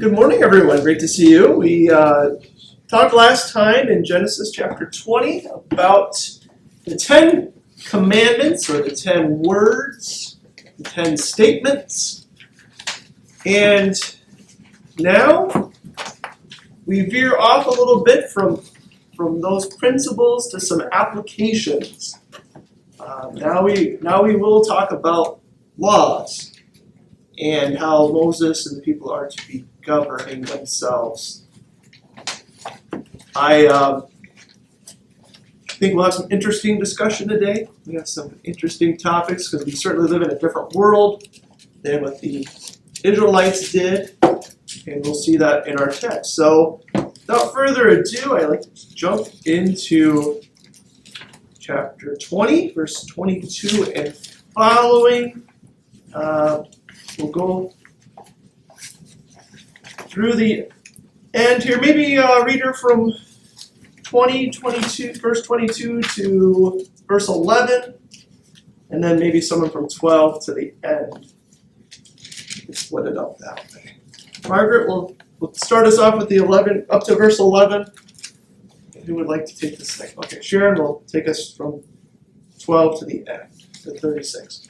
Good morning, everyone. Great to see you. We talked last time in Genesis chapter 20 about the 10 commandments, or the 10 words, the 10 statements. And now we veer off a little bit from those principles to some applications. Now we will talk about laws and how Moses and the people are to be governing themselves. I think we'll have some interesting discussion today. We have some interesting topics because we certainly live in a different world than what the Israelites did, and we'll see that in our text. So without further ado, I'd like to jump into chapter 20, verse 22 and following. We'll go through the end here. Maybe a reader from 22, verse 22 to verse 11, and then maybe someone from 12 to the end. We'll split it up that way. Margaret will start us off with the 11 up to verse 11. Who would like to take this thing? Okay, Sharon will take us from 12 to the end, to 36.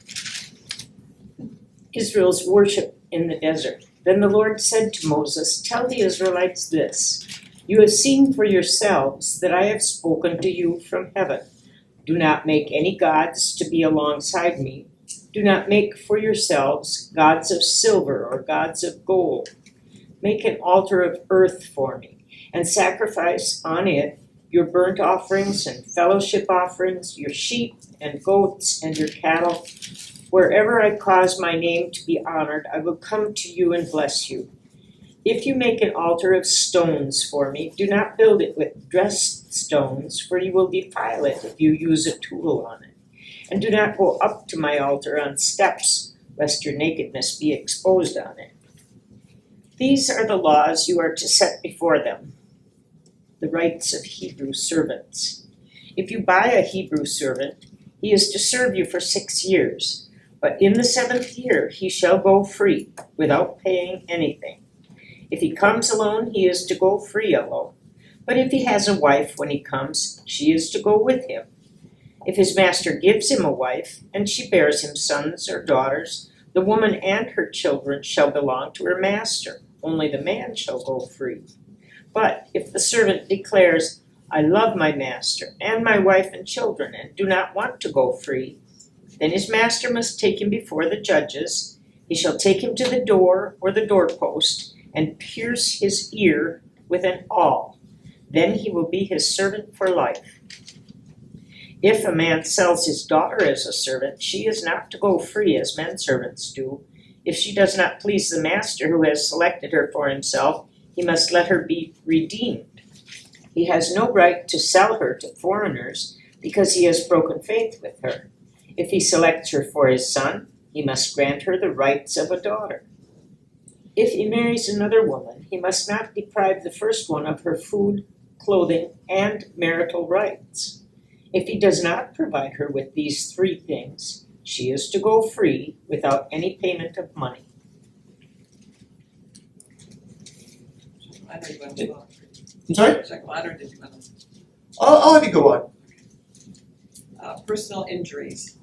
Israel's worship in the desert. Then the Lord said to Moses, "Tell the Israelites this. You have seen for yourselves that I have spoken to you from heaven. Do not make any gods to be alongside me. Do not make for yourselves gods of silver or gods of gold. Make an altar of earth for me, and sacrifice on it your burnt offerings and fellowship offerings, your sheep and goats and your cattle. Wherever I cause my name to be honored, I will come to you and bless you. If you make an altar of stones for me, do not build it with dressed stones, for you will defile it if you use a tool on it. And do not go up to my altar on steps, lest your nakedness be exposed on it. These are the laws you are to set before them, the rights of Hebrew servants. If you buy a Hebrew servant, he is to serve you for 6 years. But in the 7th year he shall go free, without paying anything. If he comes alone, he is to go free alone. But if he has a wife when he comes, she is to go with him. If his master gives him a wife, and she bears him sons or daughters, the woman and her children shall belong to her master. Only the man shall go free. But if the servant declares, I love my master and my wife and children, and do not want to go free, then his master must take him before the judges. He shall take him to the door or the doorpost and pierce his ear with an awl. Then he will be his servant for life. If a man sells his daughter as a servant, she is not to go free as men servants do. If she does not please the master who has selected her for himself, he must let her be redeemed. He has no right to sell her to foreigners because he has broken faith with her. If he selects her for his son, he must grant her the rights of a daughter. If he marries another woman, he must not deprive the first one of her food, clothing, and marital rights. If he does not provide her with these 3 things, she is to go free without any payment of money. I'm sorry? I'll have you go on. Personal injuries.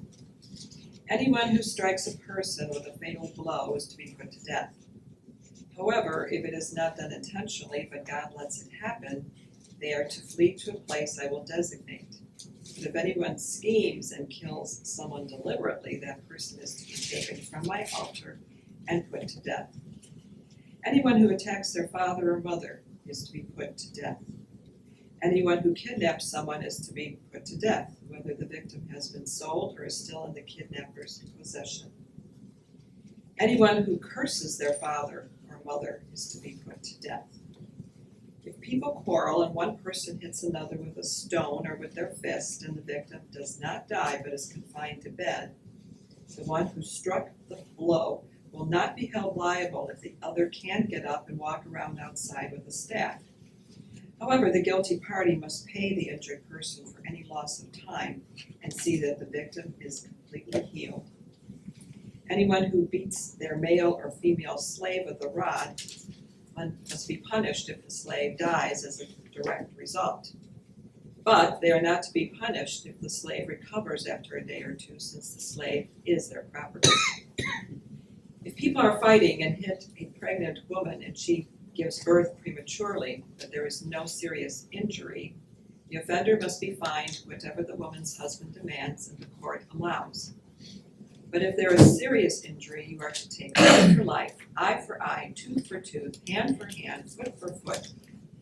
Anyone who strikes a person with a fatal blow is to be put to death. However, if it is not done intentionally, but God lets it happen, they are to flee to a place I will designate. But if anyone schemes and kills someone deliberately, that person is to be taken from my altar and put to death. Anyone who attacks their father or mother is to be put to death. Anyone who kidnaps someone is to be put to death, whether the victim has been sold or is still in the kidnapper's possession. Anyone who curses their father or mother is to be put to death. If people quarrel and one person hits another with a stone or with their fist and the victim does not die but is confined to bed, the one who struck the blow will not be held liable if the other can't get up and walk around outside with a staff. However, the guilty party must pay the injured person for any loss of time and see that the victim is completely healed. Anyone who beats their male or female slave with a rod be punished if the slave dies as a direct result. But they are not to be punished if the slave recovers after a day or two, since the slave is their property. If people are fighting and hit a pregnant woman and she gives birth prematurely, but there is no serious injury, the offender must be fined whatever the woman's husband demands and the court allows. But if there is serious injury, you are to take life for life, eye for eye, tooth for tooth, hand for hand, foot for foot,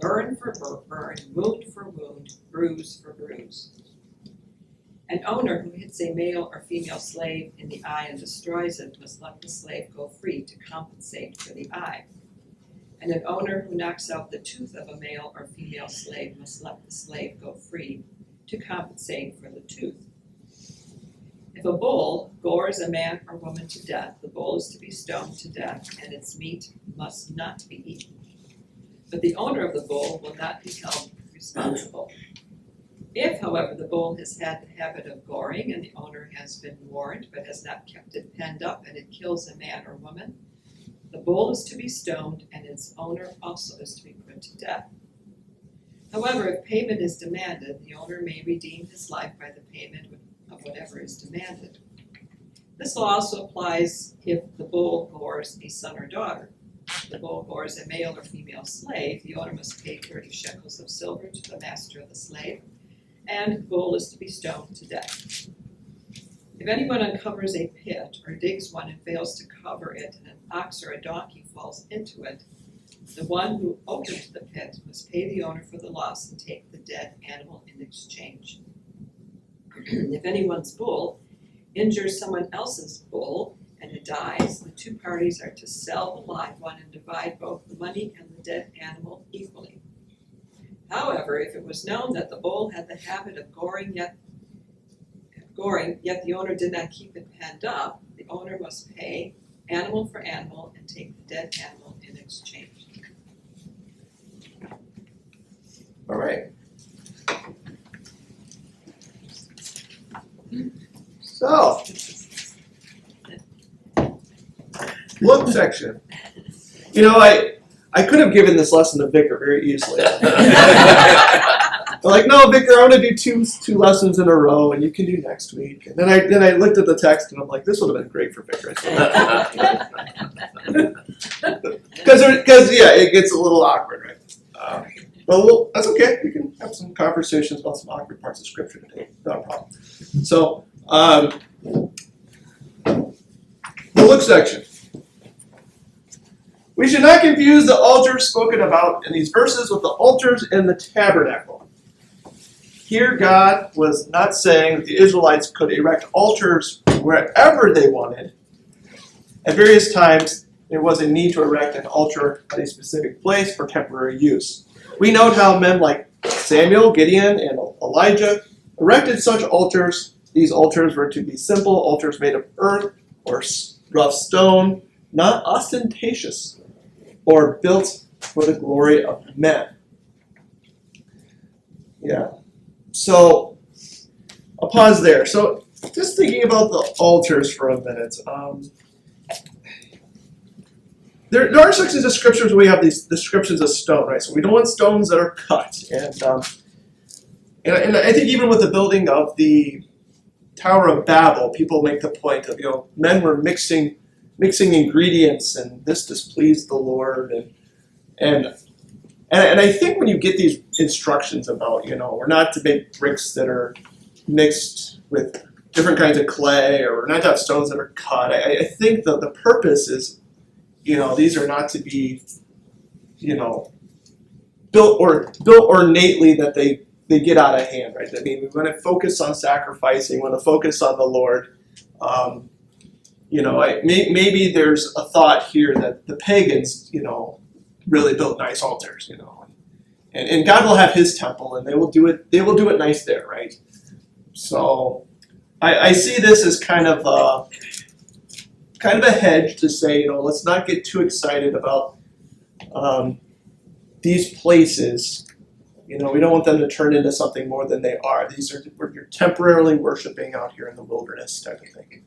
burn for burn, wound for wound, bruise for bruise. An owner who hits a male or female slave in the eye and destroys it must let the slave go free to compensate for the eye. And an owner who knocks out the tooth of a male or female slave must let the slave go free to compensate for the tooth. If a bull gores a man or woman to death, the bull is to be stoned to death, and its meat must not be eaten. But the owner of the bull will not be held responsible. If, however, the bull has had the habit of goring and the owner has been warned but has not kept it penned up and it kills a man or woman, the bull is to be stoned and its owner also is to be put to death. However, if payment is demanded, the owner may redeem his life by the payment of whatever is demanded. This law also applies if the bull gores a son or daughter. If the bull gores a male or female slave, the owner must pay 30 shekels of silver to the master of the slave, and the bull is to be stoned to death. If anyone uncovers a pit or digs one and fails to cover it, and an ox or a donkey falls into it, the one who opened the pit must pay the owner for the loss and take the dead animal in exchange. If anyone's bull injures someone else's bull and it dies, the two parties are to sell the live one and divide both the money and the dead animal equally. However, if it was known that the bull had the habit of goring, yet the owner did not keep it penned up, the owner must pay animal for animal and take the dead animal in exchange. All right. So, look section. You know, I could have given this lesson to Vicar very easily. I'm like, no, Vicar, I want to do two lessons in a row, and you can do next week. And then I looked at the text, and I'm like, this would have been great for Vicar. Because yeah, it gets a little awkward, right? But that's okay. We can have some conversations about some awkward parts of Scripture today. Not a problem. So, the look section. We should not confuse the altars spoken about in these verses with the altars in the tabernacle. Here, God was not saying that the Israelites could erect altars wherever they wanted. At various times, there was a need to erect an altar at a specific place for temporary use. We note how men like Samuel, Gideon, and Elijah erected such altars. These altars were to be simple altars made of earth or rough stone, not ostentatious or built for the glory of men. Yeah. So, I'll pause there. So, just thinking about the altars for a minute. There are sections of scriptures where we have these descriptions of stone, right? So we don't want stones that are cut. And I think even with the building of the Tower of Babel, people make the point of, men were mixing ingredients, and this displeased the Lord. And I think when you get these instructions about, we're not to make bricks that are mixed with different kinds of clay, or we're not to have stones that are cut, I think that the purpose is, these are not to be, built ornately that they get out of hand, right? I mean, we want to focus on sacrificing, we want to focus on the Lord. Maybe there's a thought here that the pagans, really built nice altars, and God will have His temple, and they will do it nice there, right? So, I see this as kind of a hedge to say, let's not get too excited about these places. We don't want them to turn into something more than they are. You're temporarily worshiping out here in the wilderness type of thing.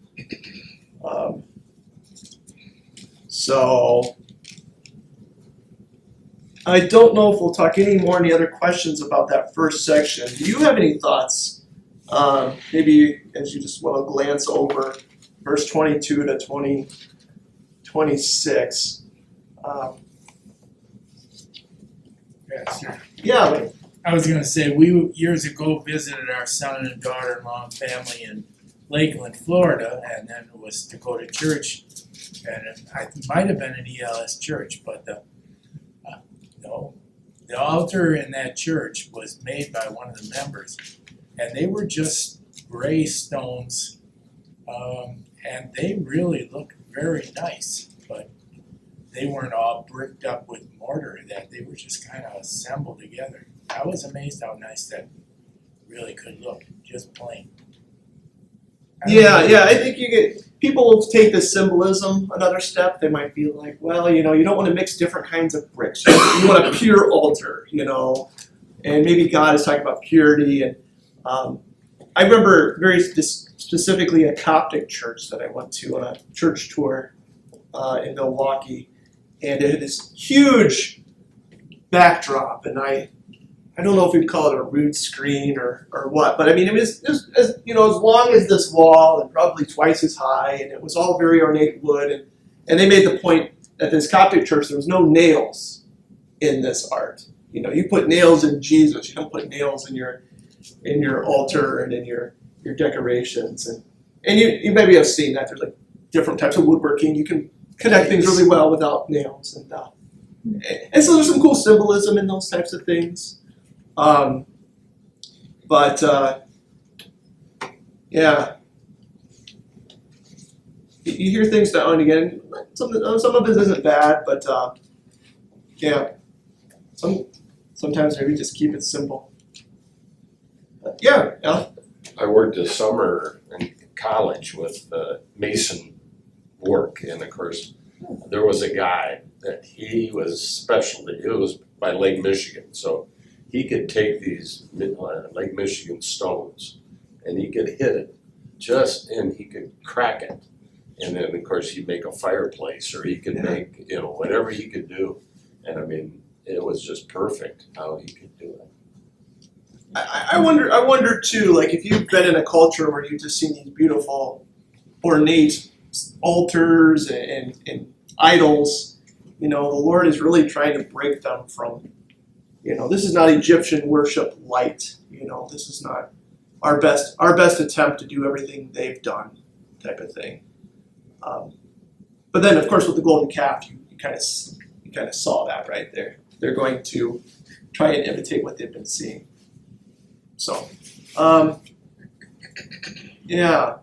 I don't know if we'll talk any more, any other questions about that first section. Do you have any thoughts? Maybe as you just want to glance over verse 22 to 26. Yeah, sure. Yeah, like, I was gonna say, we years ago visited our son and daughter-in-law and family in Lakeland, Florida, and then was to go to church. And it might have been an ELS church, but the altar in that church was made by one of the members. And they were just gray stones, and they really looked very nice, but they weren't all bricked up with mortar, that they were just kind of assembled together. I was amazed how nice that really could look, just plain. yeah, I think people will take the symbolism another step. They might be like, well, you don't want to mix different kinds of bricks. You want a pure altar, and maybe God is talking about purity. And I remember very specifically a Coptic church that I went to on a church tour in Milwaukee, and it had this huge backdrop, and I don't know if we'd call it a root screen or what, but I mean, it was as long as this wall and probably twice as high, and it was all very ornate wood, and they made the point at this Coptic church there was no nails in this art. You put nails in Jesus, you don't put nails in your altar and in your decorations, and you maybe have seen that there's like different types of woodworking. You can connect things really well without nails, and so there's some cool symbolism in those types of things. Yeah, you hear things now and again. Some of it isn't bad, but yeah, sometimes maybe just keep it simple. But yeah. I worked a summer in college with mason work, and of course, there was a guy that he was specialty. It was by Lake Michigan, so he could take these Lake Michigan stones, and he could hit it and he could crack it, and then of course he'd make a fireplace, or he could make whatever he could do, and I mean it was just perfect how he could do it. I wonder too, like if you've been in a culture where you've just seen these beautiful, ornate altars and idols, the Lord is really trying to break them from, this is not Egyptian worship light. This is not our best attempt to do everything they've done, type of thing. But then, of course, with the golden calf, you kind of saw that right there. They're going to try and imitate what they've been seeing. So, yeah.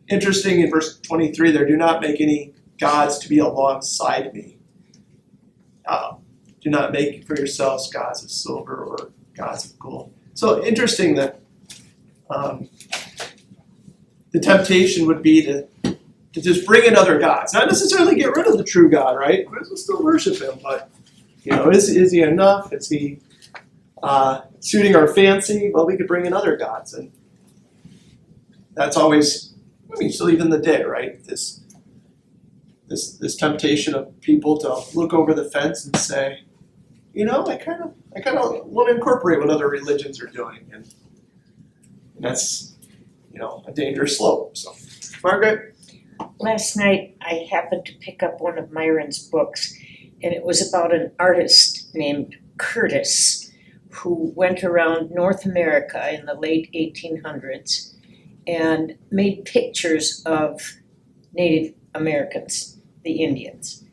Interesting in verse 23 there, do not make any gods to be alongside me. Do not make for yourselves gods of silver or gods of gold. So interesting that the temptation would be to just bring in other gods. Not necessarily get rid of the true God, right? We'll still worship him, but is he enough? Is he suiting our fancy? Well, we could bring in other gods, and that's always, still even the day, right? This temptation of people to look over the fence and say, I kind of want to incorporate what other religions are doing, and that's a dangerous slope. So, Margaret. Last night, I happened to pick up one of Myron's books, and it was about an artist named Curtis who went around North America in the late 1800s and made pictures of Native Americans, the Indians.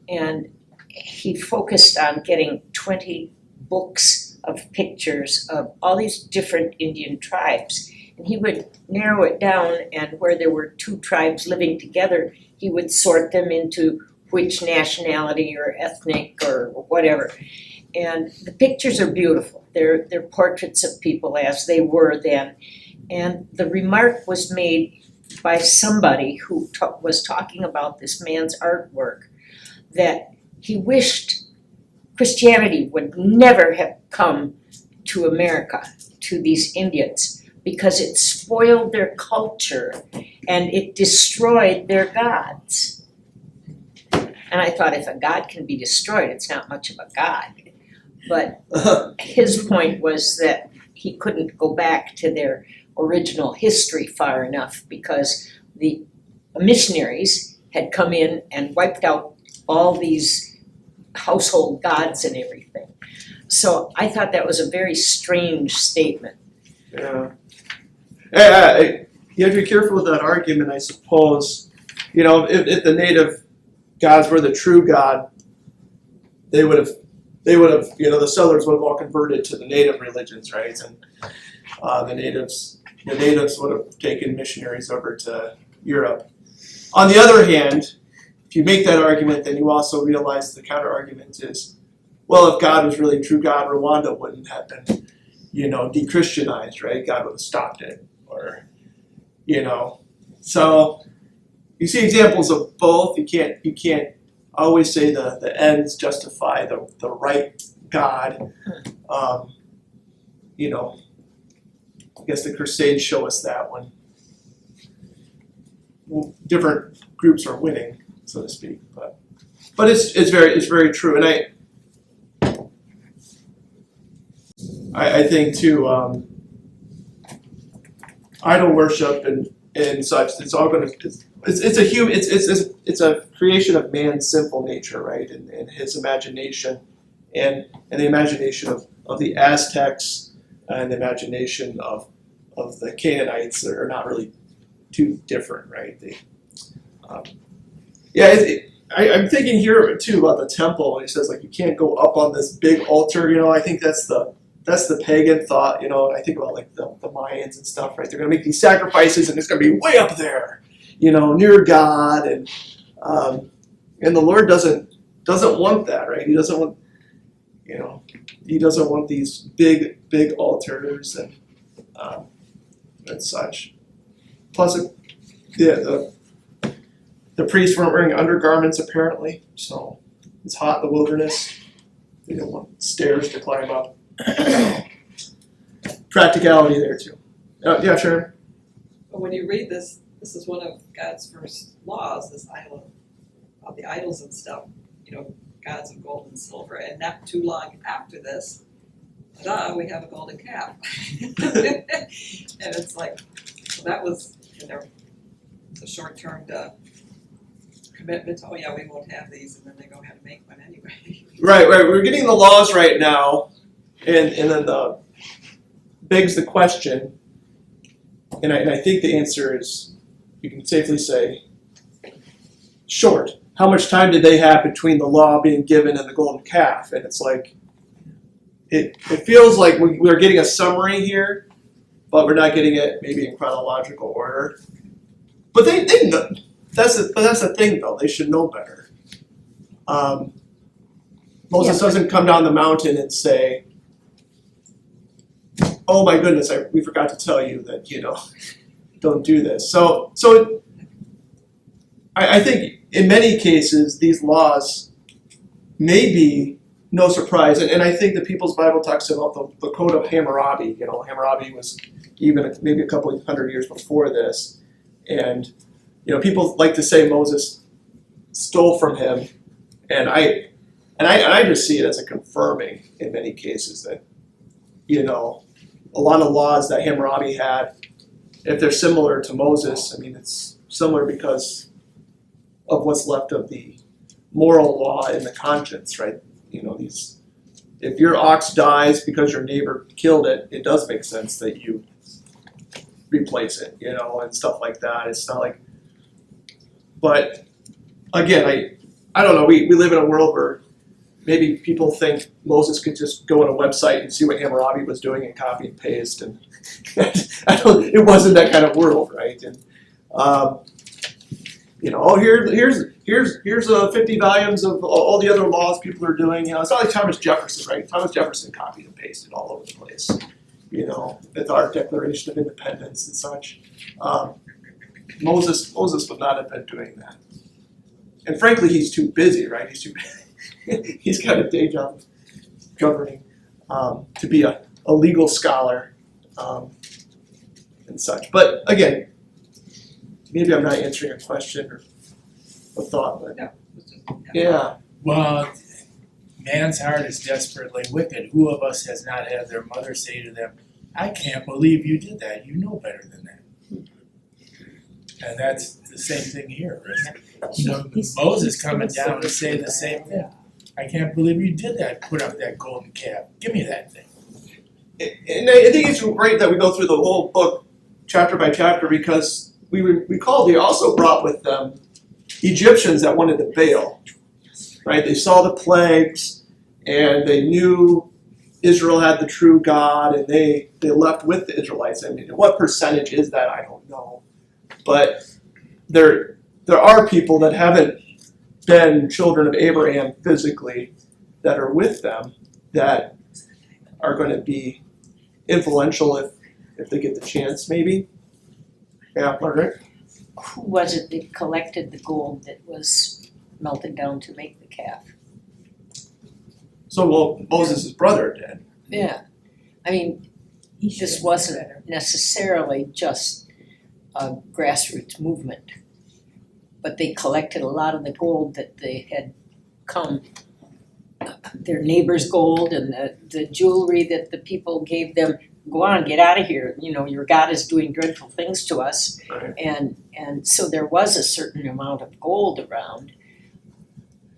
And he focused on getting 20 books of pictures of all these different Indian tribes. And he would narrow it down, and where there were two tribes living together, he would sort them into which nationality or ethnic or whatever. And the pictures are beautiful. They're portraits of people as they were then. And the remark was made by somebody who was talking about this man's artwork, that he wished Christianity would never have come to America, to these Indians, because it spoiled their culture and it destroyed their gods. And I thought if a god can be destroyed, it's not much of a god. But his point was that he couldn't go back to their original history far enough because the missionaries had come in and wiped out all these household gods and everything. So I thought that was a very strange statement. Yeah. You have to be careful with that argument, I suppose. You know, if the native gods were the true God, they would have, you know, the settlers would have all converted to the native religions, right? And the natives would have taken missionaries over to Europe. On the other hand, if you make that argument, then you also realize the counter argument is, well, if God was really true God, Rwanda wouldn't have been, you know, de-Christianized, right? God would have stopped it, or, you know. So you see examples of both. You can't always say the ends justify the right God. You know, I guess the Crusades show us that when different groups are winning, so to speak. But it's very true, and I think too, idol worship and such. It's all going to. It's a creation of man's sinful nature, right? And his imagination, and the imagination of the Aztecs, and the imagination of the Canaanites are not really too different, right? I'm thinking here too about the temple. And he says like you can't go up on this big altar. You know, I think that's the pagan thought. You know, I think about like the Mayans and stuff, right? They're going to make these sacrifices, and it's going to be way up there, you know, near God, and the Lord doesn't want that, right? He doesn't want, you know, he doesn't want these big altars and such. Plus, the priests weren't wearing undergarments apparently, so it's hot in the wilderness. They don't want stairs to climb up. Practicality there too. Yeah, Sharon. But when you read this, this is one of God's first laws, this idol of the idols and stuff, you know, gods of gold and silver. And not too long after this, we have a golden calf. And it's like, so that was, you know, a short-term commitment. Oh yeah, we won't have these, and then they go ahead and make one anyway. Right. We're getting the laws right now, and then begs the question, and I think the answer is, you can safely say, short. How much time did they have between the law being given and the golden calf? And it's like, it feels like we're getting a summary here, but we're not getting it maybe in chronological order. But they know. That's the thing, though. They should know better. Moses doesn't come down the mountain and say, "Oh my goodness, we forgot to tell you that, you know, don't do this." So I think in many cases these laws may be no surprise, and I think the People's Bible talks about the Code of Hammurabi. You know, Hammurabi was even maybe a couple of hundred years before this, and you know, people like to say Moses stole from him, and I just see it as a confirming in many cases that, you know, a lot of laws that Hammurabi had, if they're similar to Moses, I mean, it's similar because of what's left of the moral law in the conscience, right? You know, if your ox dies because your neighbor killed it, it does make sense that you replace it, you know, and stuff like that. It's not like, but again, I don't know, we live in a world where maybe people think Moses could just go on a website and see what Hammurabi was doing and copy and paste, and it wasn't that kind of world, right? And you know, here's 50 volumes of all the other laws people are doing. You know, it's not like Thomas Jefferson, right? Thomas Jefferson copied and pasted all over the place. You know, with our Declaration of Independence and such. Moses would not have been doing that. And frankly, he's too busy, right? He's got a day job governing to be a legal scholar and such. But again, maybe I'm not answering a question or a thought, but No, it's just Yeah. Well, man's heart is desperately wicked. Who of us has not had their mother say to them, I can't believe you did that. You know better than that. And that's the same thing here. You know, Moses coming down to say the same thing. I can't believe you did that, put up that golden calf. Give me that thing. And I think it's great that we go through the whole book chapter by chapter because we recall they also brought with them Egyptians that wanted to Baal, right? They saw the plagues and they knew Israel had the true God and they left with the Israelites. I mean, what percentage is that? I don't know. But there are people that haven't been children of Abraham physically that are with them that are going to be influential if they get the chance, maybe. Yeah, Margaret? Who was it that collected the gold that was melted down to make the calf? So, well, Moses' brother did. Yeah, I mean, this wasn't necessarily just a grassroots movement, but they collected a lot of the gold that they had come, their neighbor's gold and the jewelry that the people gave them. Go on, get out of here, you know, your God is doing dreadful things to us. Right. And so there was a certain amount of gold around,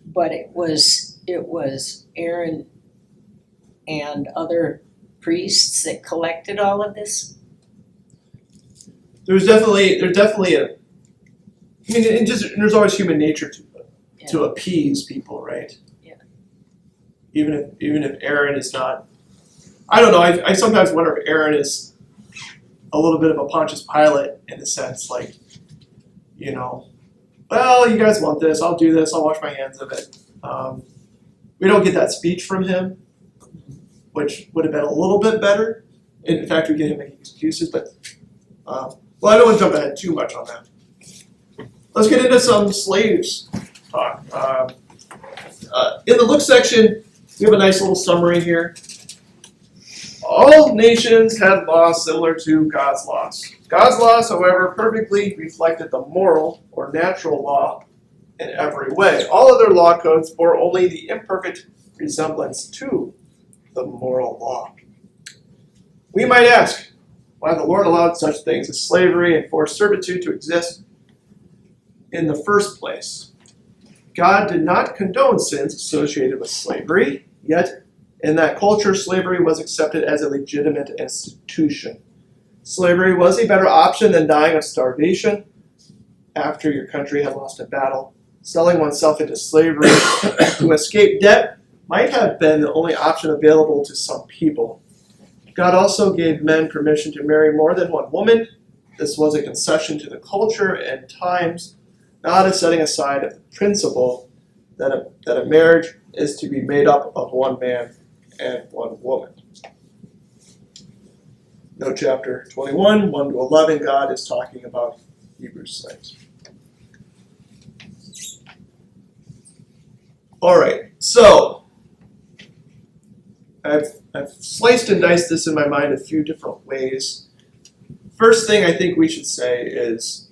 but it was Aaron and other priests that collected all of this. There's definitely a. I mean, there's always human nature to appease people, right? Yeah. Even if Aaron is not, I don't know. I sometimes wonder if Aaron is a little bit of a Pontius Pilate in a sense, like, you know, well, you guys want this, I'll do this, I'll wash my hands of it. We don't get that speech from him, which would have been a little bit better. In fact, we get him making excuses, but. Well, I don't want to jump ahead too much on that. Let's get into some slaves talk. In the look section, we have a nice little summary here. All nations had laws similar to God's laws. God's laws, however, perfectly reflected the moral or natural law in every way. All other law codes bore only the imperfect resemblance to the moral law. We might ask, why the Lord allowed such things as slavery and forced servitude to exist in the first place. God did not condone sins associated with slavery, yet in that culture, slavery was accepted as a legitimate institution. Slavery was a better option than dying of starvation after your country had lost a battle. Selling oneself into slavery to escape debt might have been the only option available to some people. God also gave men permission to marry more than one woman. This was a concession to the culture and times, not a setting aside of the principle that a marriage is to be made up of one man and one woman. Note chapter 21, 1 to 11, God is talking about Hebrew slaves. All right, so I've sliced and diced this in my mind a few different ways. First thing I think we should say is,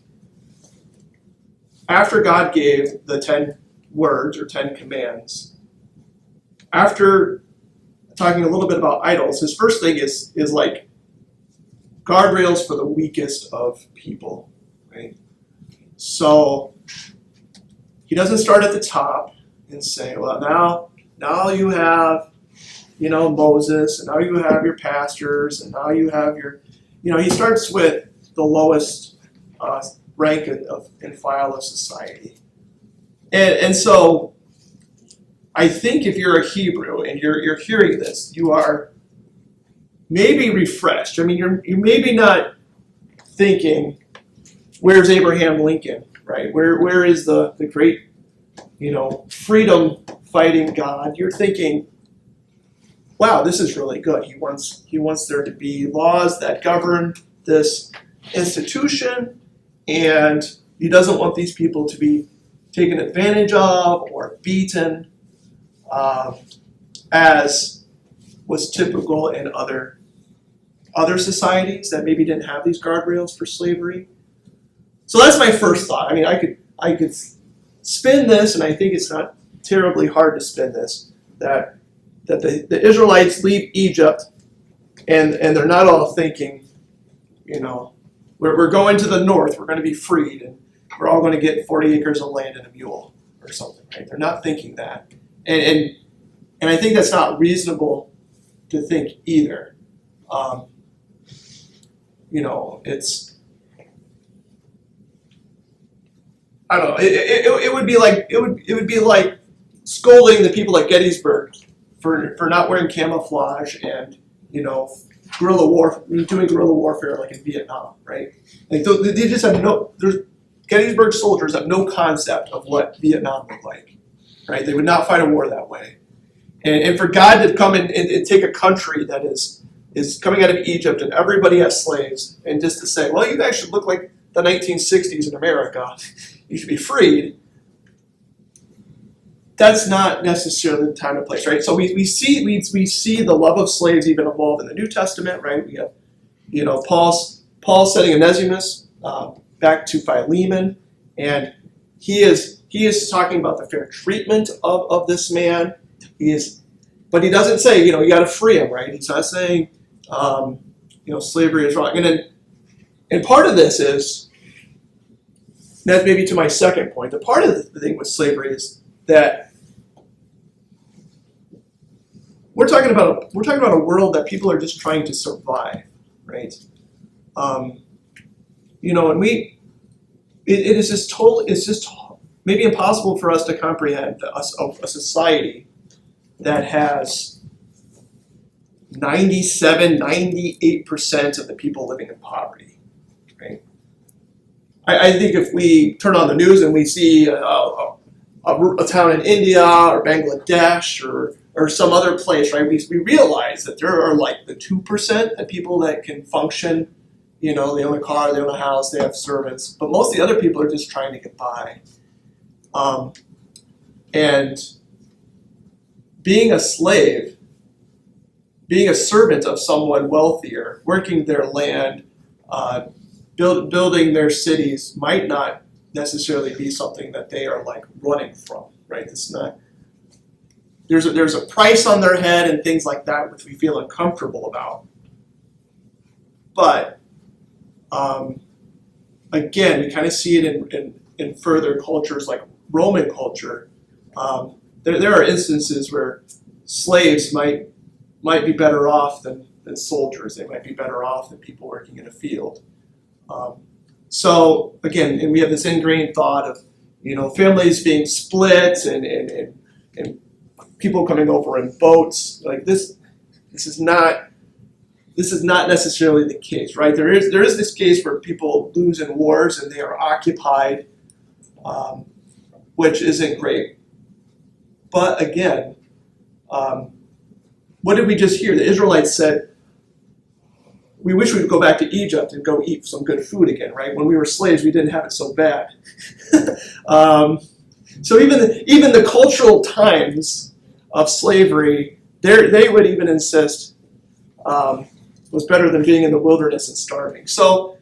after God gave the 10 words or 10 commands, after talking a little bit about idols, his first thing is like guardrails for the weakest of people, right? So he doesn't start at the top and say, well, now you have, you know, Moses, and now you have your pastors, and now you have your, you know, he starts with the lowest rank and file of society. And so I think if you're a Hebrew and you're hearing this, you are maybe refreshed. I mean, you're maybe not thinking, where's Abraham Lincoln, right? Where is the great, you know, freedom fighting God? You're thinking, wow, this is really good. He wants there to be laws that govern this institution, and he doesn't want these people to be taken advantage of or beaten, as was typical in other societies that maybe didn't have these guardrails for slavery. So that's my first thought. I mean, I could spin this, and I think it's not terribly hard to spin this, that the Israelites leave Egypt, and they're not all thinking, we're going to the north, we're going to be freed, and we're all going to get 40 acres of land and a mule or something, right? They're not thinking that. And I think that's not reasonable to think either. It's, I don't know, it would be like, it would be like scolding the people at Gettysburg for not wearing camouflage and, doing guerrilla warfare like in Vietnam, right? Like they just have Gettysburg soldiers have no concept of what Vietnam looked like, right? They would not fight a war that way. And for God to come and take a country that is coming out of Egypt and everybody has slaves, and just to say, well, you guys should look like the 1960s in America, you should be freed. That's not necessarily the time and place, right? So we see the love of slaves even evolve in the New Testament, right? We have, Paul sending Onesimus back to Philemon, and he is talking about the fair treatment of this man. But he doesn't say, you got to free him, right? He's not saying, slavery is wrong. And part of this is, that's maybe to my second point. The part of the thing with slavery is that we're talking about a world that people are just trying to survive, right? And it is just it's just maybe impossible for us to comprehend a society that has 98% of the people living in poverty, right? I think if we turn on the news and we see a town in India or Bangladesh or some other place, right, we realize that there are like the 2% of people that can function. They own a car, they own a house, they have servants, but most of the other people are just trying to get by. And being a slave, being a servant of someone wealthier, working their land, building their cities might not necessarily be something that they are like running from, right? It's not. There's a price on their head and things like that which we feel uncomfortable about. But again, we kind of see it in further cultures like Roman culture. There are instances where slaves might be better off than soldiers. They might be better off than people working in a field. So again, and we have this ingrained thought of families being split and people coming over in boats. Like this is not necessarily the case, right? There is this case where people lose in wars and they are occupied, which isn't great. But again, what did we just hear? The Israelites said, we wish we could go back to Egypt and go eat some good food again, right? When we were slaves, we didn't have it so bad. So even the cultural times of slavery, they would even insist was better than being in the wilderness and starving. So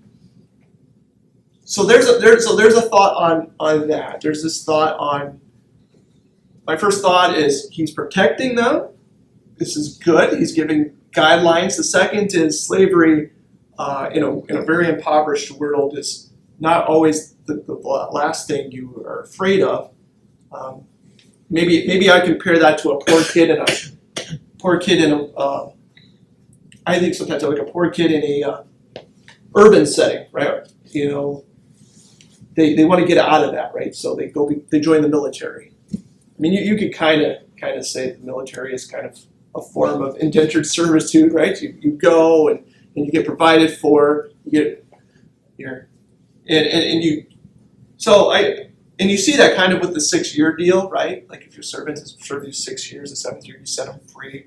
there's a thought on that. There's this thought on. My first thought is he's protecting them. This is good. He's giving guidelines. The second is slavery in a very impoverished world is not always the last thing you are afraid of. Maybe I compare that to a poor kid in a I think sometimes like a poor kid in a urban setting, right? They want to get out of that, right? So they join the military. I mean, you could kind of say the military is kind of a form of indentured servitude, right? You go and you get provided for, you see that kind of with the 6-year deal, right? Like if your servant has served you 6 years, the 7th year you set him free.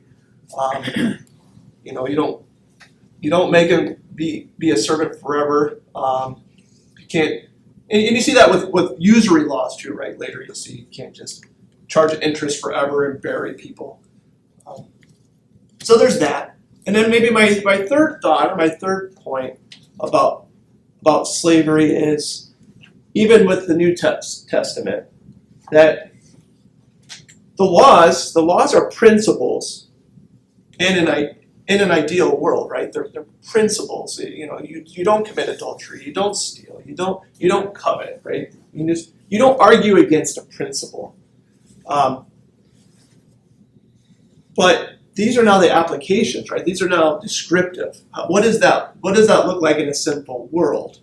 You don't make him be a servant forever. You can't, and you see that with usury laws too, right? Later you'll see you can't just charge interest forever and bury people. So there's that. And then maybe my third thought, or my third point about slavery is, even with the New Testament, that the laws are principles in an ideal world, right? They're principles. You don't commit adultery, you don't steal, you don't covet, right? You don't argue against a principle. But these are now the applications, right? These are now descriptive. What does that look like in a sinful world?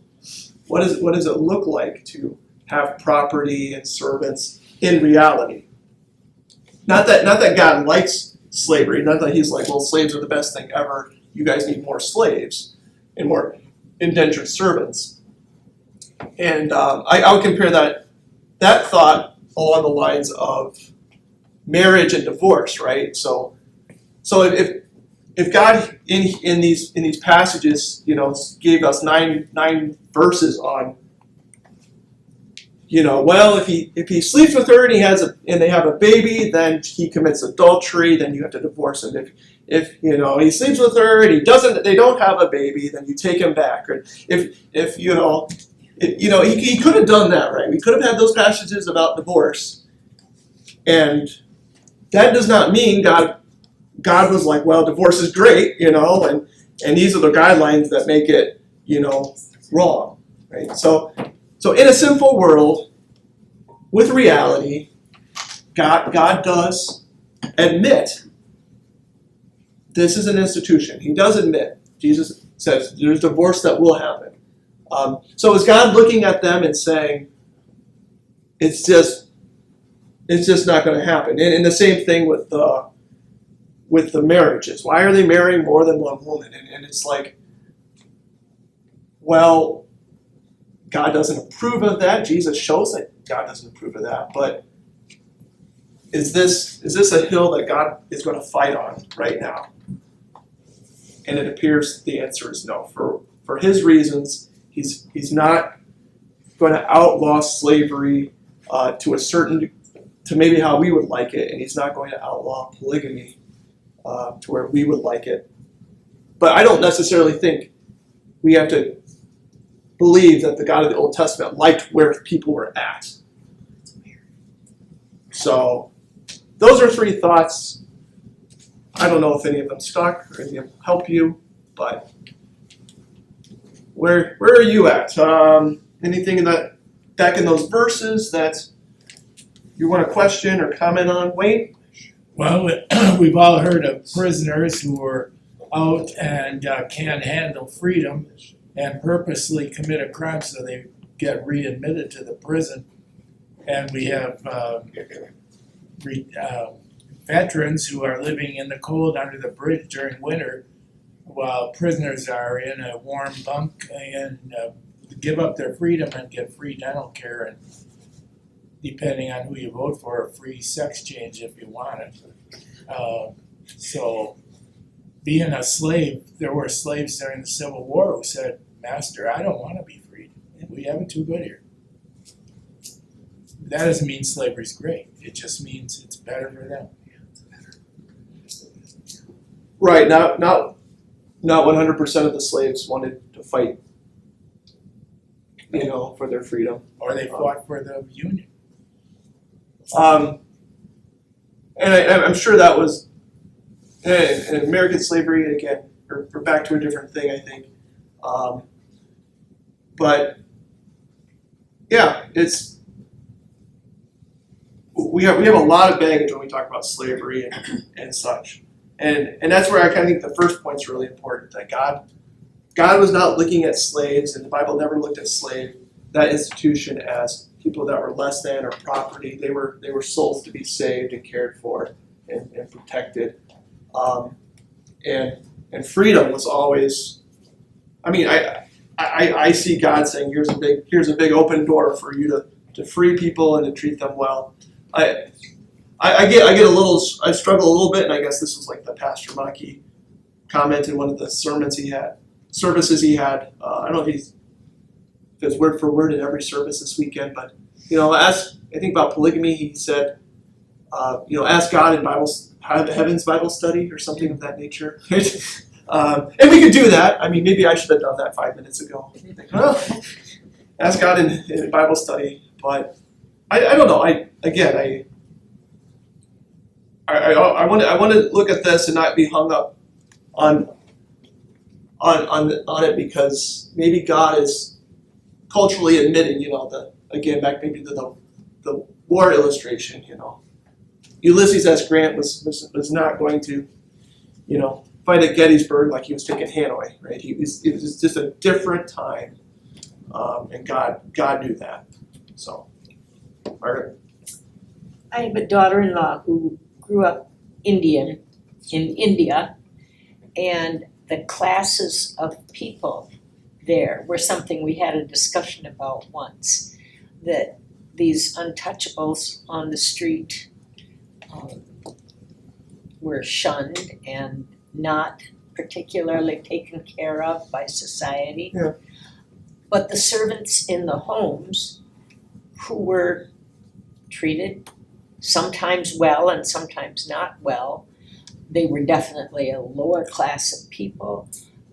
What does it look like to have property and servants in reality? Not that God likes slavery, not that he's like, well, slaves are the best thing ever. You guys need more slaves and more indentured servants. And I would compare that thought along the lines of marriage and divorce, right? So if God in these passages, gave us nine verses on, well, if he sleeps with her and they have a baby, then he commits adultery, then you have to divorce him. If he sleeps with her and they don't have a baby, then you take him back. Or if he could have done that, right? We could have had those passages about divorce, and that does not mean God was like, well, divorce is great, and these are the guidelines that make it, wrong, right? So in a sinful world, with reality, God does admit this is an institution. He does admit. Jesus says there's divorce that will happen. So is God looking at them and saying, it's just not going to happen? And the same thing with the marriages. Why are they marrying more than one woman? And it's like, well, God doesn't approve of that. Jesus shows that God doesn't approve of that. But is this a hill that God is going to fight on right now? And it appears the answer is no. For his reasons, he's not going to outlaw slavery to maybe how we would like it, and he's not going to outlaw polygamy to where we would like it. But I don't necessarily think we have to believe that the God of the Old Testament liked where people were at. So those are three thoughts. I don't know if any of them stuck or any of them help you, but where are you at? Anything back in those verses that you want to question or comment on, Wayne? Well, we've all heard of prisoners who are out and can't handle freedom and purposely commit a crime so they get readmitted to the prison. And we have veterans who are living in the cold under the bridge during winter while prisoners are in a warm bunk and give up their freedom and get free dental care and, depending on who you vote for, a free sex change if you want it. So being a slave, there were slaves during the Civil War who said, "Master, I don't want to be freed. We have it too good here." That doesn't mean slavery's great. It just means it's better for them. Right. Not 100% of the slaves wanted to fight, for their freedom. Or they fought for the Union. And I'm sure that was and American slavery again. We're back to a different thing, I think. But yeah, we have a lot of baggage when we talk about slavery and such, and that's where I kind of think the first point's really important. That God was not looking at slaves, and the Bible never looked at that institution as people that were less than or property. They were souls to be saved and cared for and protected. And freedom was always. I mean, I see God saying, here's a big open door for you to free people and to treat them well. I struggle a little bit, and I guess this was like the Pastor Maki comment in one of the services he had. I don't know if it's word for word in every service this weekend, but I think about polygamy, he said, ask God in Heaven's Bible study or something of that nature. And we could do that. I mean, maybe I should have done that 5 minutes ago. Ask God in Bible study, but I don't know. I want to look at this and not be hung up on it because maybe God is culturally admitting, again back maybe to the war illustration, Ulysses S. Grant was not going to, fight at Gettysburg like he was taking Hanoi, right? It was just a different time, and God knew that. So, Margaret. I have a daughter-in-law who grew up Indian in India, and the classes of people there were something we had a discussion about once, that these untouchables on the street were shunned and not particularly taken care of by society. Yeah. But the servants in the homes who were treated sometimes well and sometimes not well, they were definitely a lower class of people.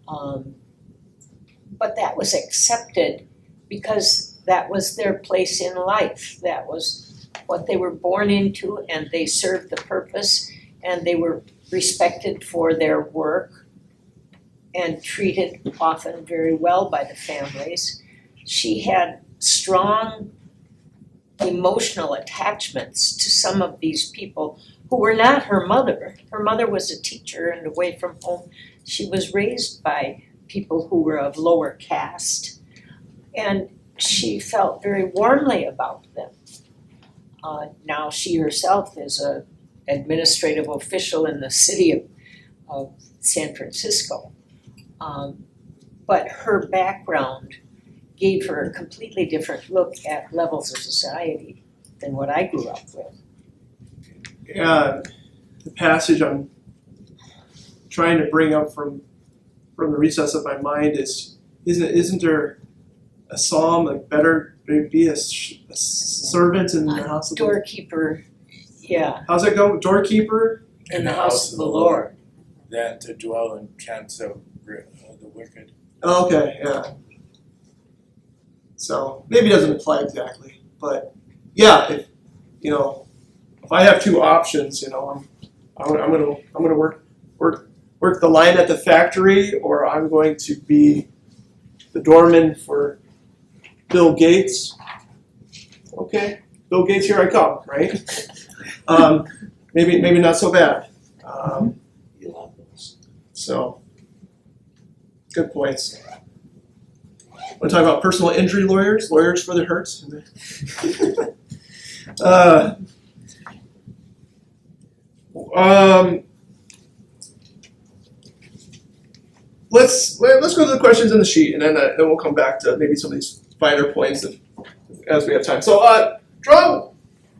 But that was accepted because that was their place in life. That was what they were born into, and they served the purpose, and they were respected for their work and treated often very well by the families. She had strong emotional attachments to some of these people who were not her mother. Her mother was a teacher and away from home. She was raised by people who were of lower caste, and she felt very warmly about them. Now she herself is an administrative official in the city of San Francisco. But her background gave her a completely different look at levels of society than what I grew up with. Yeah, the passage I'm trying to bring up from the recess of my mind isn't there a psalm like better be a servant in the house of the Lord? Doorkeeper, yeah, How's that go? Doorkeeper? in the house of the Lord. Than to dwell in tents of the wicked. Oh, okay, yeah. So maybe it doesn't apply exactly, but yeah, if I have two options, I'm gonna work the line at the factory, or I'm going to be the doorman for Bill Gates. Okay, Bill Gates, here I come, right? Maybe not so bad. So, good points. Want to talk about personal injury lawyers for the hurts? Let's go to the questions in the sheet, and then we'll come back to maybe some of these finer points as we have time. So, draw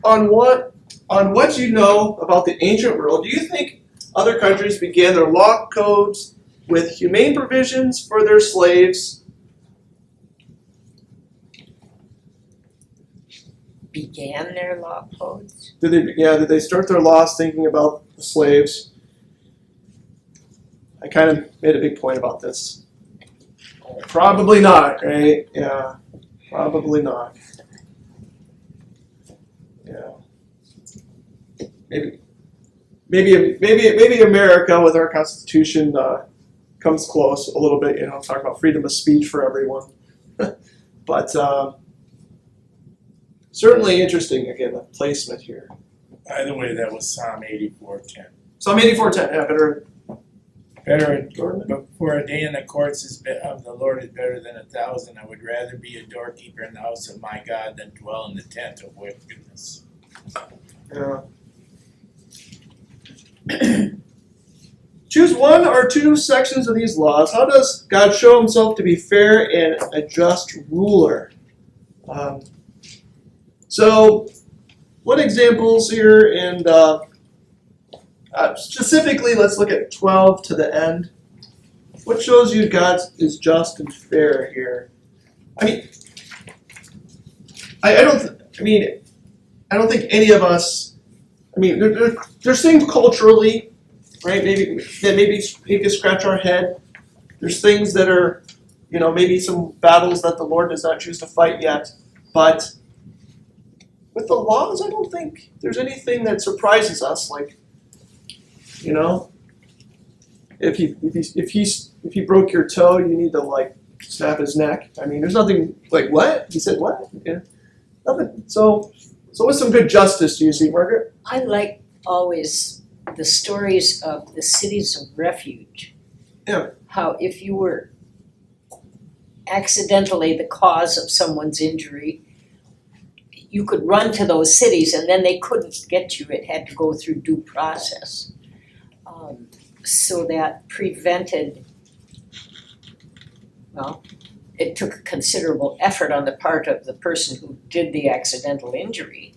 on what you know about the ancient world. Do you think other countries began their law codes with humane provisions for their slaves? Began their law codes? Did they start their laws thinking about the slaves? I kind of made a big point about this. Probably not, right? Yeah, probably not. Yeah. Maybe America with our Constitution comes close a little bit. Talk about freedom of speech for everyone, but certainly interesting. Again, the placement here. By the way, that was Psalm 84:10. Psalm 84:10. Yeah, better. For a day in the courts of the Lord is better than 1,000. I would rather be a doorkeeper in the house of my God than dwell in the tent of wickedness. Yeah. Choose one or two sections of these laws. How does God show himself to be fair and a just ruler? So, what examples here? And specifically, let's look at 12 to the end. What shows you God is just and fair here? I don't think any of us. There's things culturally, right? Maybe we can scratch our head. There's things that are, maybe some battles that the Lord does not choose to fight yet. But with the laws, I don't think there's anything that surprises us. Like, you know, if he broke your toe, you need to like snap his neck. I mean, there's nothing like what he said. What? Yeah, nothing. So what's some good justice do you see, Margaret? I like always the stories of the cities of refuge. Yeah. How if you were accidentally the cause of someone's injury, you could run to those cities and then they couldn't get you. It had to go through due process. So that prevented, well, it took considerable effort on the part of the person who did the accidental injury,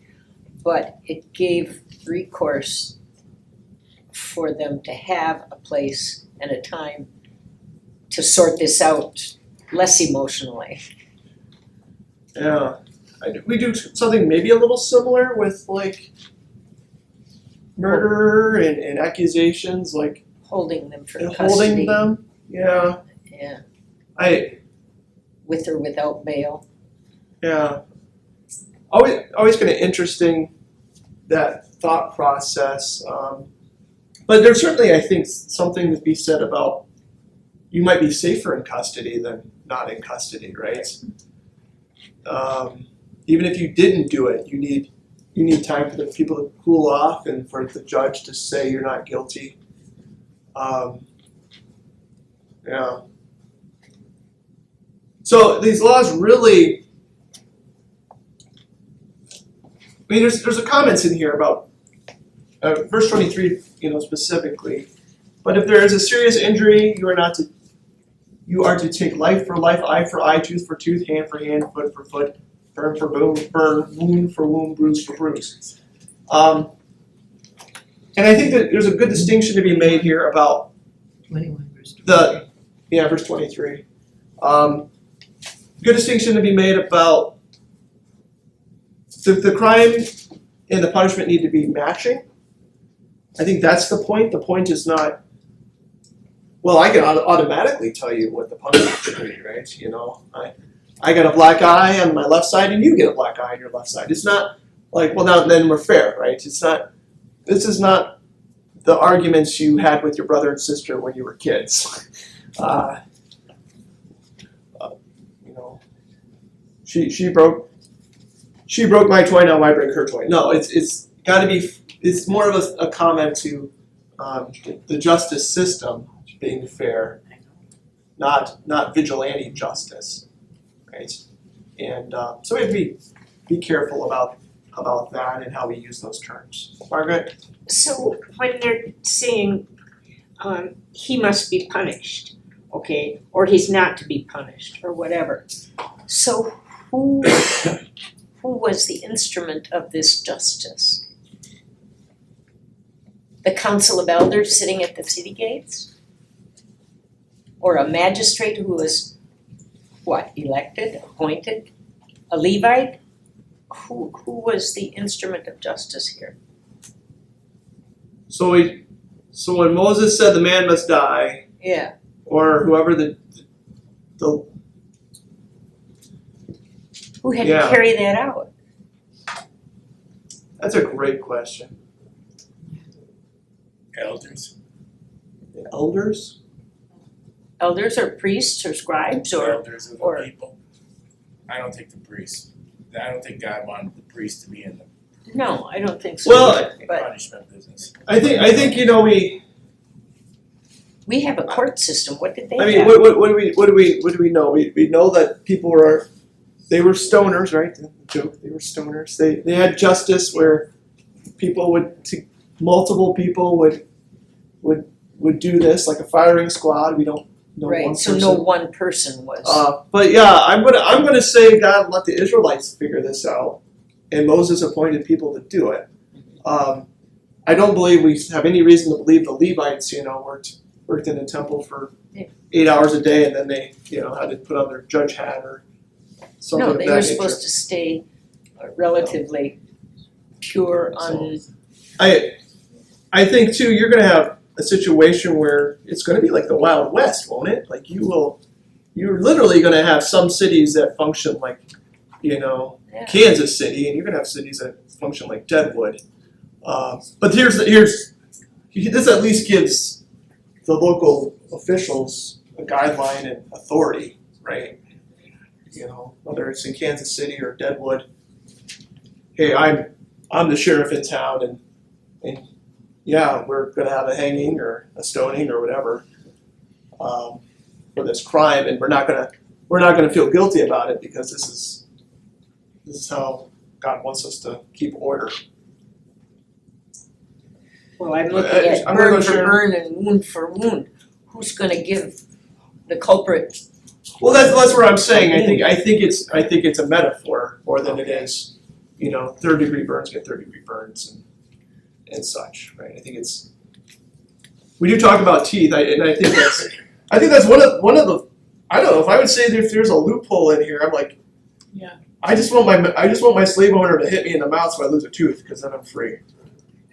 but it gave recourse for them to have a place and a time to sort this out less emotionally. Yeah, we do something maybe a little similar with like murder and accusations, like Holding them for and custody. holding them. Yeah, Yeah, I with or without bail. yeah. Always kind of interesting that thought process. But there's certainly, I think, something to be said about you might be safer in custody than not in custody, right? Even if you didn't do it, you need time for the people to cool off and for the judge to say you're not guilty. Yeah. So these laws really, I mean, there's a comments in here about verse 23, specifically. But if there is a serious injury, you are to take life for life, eye for eye, tooth for tooth, hand for hand, foot for foot, burn for burn, wound for wound, bruise for bruise. And I think that there's a good distinction to be made here about 21 verse 23. verse 23. Good distinction to be made about the crime and the punishment need to be matching. I think that's the point. The point is not, well, I can automatically tell you what the punishment should be, right? I got a black eye on my left side and you get a black eye on your left side. It's not like, well, now then we're fair, right? This is not the arguments you had with your brother and sister when you were kids. She broke my toy, now I break her toy. No, it's got to be. It's more of a comment to the justice system being fair, not vigilante justice, right? And so we have to be careful about that and how we use those terms. Margaret? So when they're saying he must be punished, okay, or he's not to be punished, or whatever. So who was the instrument of this justice? The council of elders sitting at the city gates? Or a magistrate who was, elected, appointed? A Levite? Who was the instrument of justice here? So when Moses said the man must die, Yeah. or whoever the Who had Yeah. to carry that out? that's a great question. Elders, The elders? Elders or priests or scribes or? elders of or- the people. I don't think the priests. I don't think God wanted the priest to be in the No, I don't think so. Well, But punishment business. I think we have a court system. What did they I mean, have? what do we know? We know that people were stoners, right? The joke, they were stoners. They had justice where multiple people would do this, like a firing squad. We don't know one Right, so person. no one person was. But yeah, I'm gonna say God let the Israelites figure this out, and Moses appointed people to do it. I don't believe we have any reason to believe the Levites, worked in the temple for 8 hours a day, and then they, had to put on their judge hat or something No, of they that were nature. supposed to stay relatively pure, I think too, you're gonna have a situation where it's gonna be like the Wild West, won't it? Like you're literally gonna have some cities that function like you know, Yeah. Kansas City, and you're gonna have cities that function like Deadwood. But here's this at least gives the local officials a guideline and authority, right? You know, whether it's in Kansas City or Deadwood. Hey, I'm the sheriff in town, and yeah, we're gonna have a hanging or a stoning or whatever for this crime, and we're not gonna feel guilty about it because this is how God wants us to keep order. Well, I'm looking I'm at gonna burn go for share. burn and wound for wound. Who's gonna give the culprit? Well, that's what I'm saying. I think it's a metaphor more than it is, you know, 3rd-degree burns get 3rd-degree burns and such, right? I think it's we do talk about teeth, and I think that's one of the I don't know if I would say that if there's a loophole in here, I'm like, Yeah. I just want my slave owner to hit me in the mouth so I lose a tooth because then I'm free.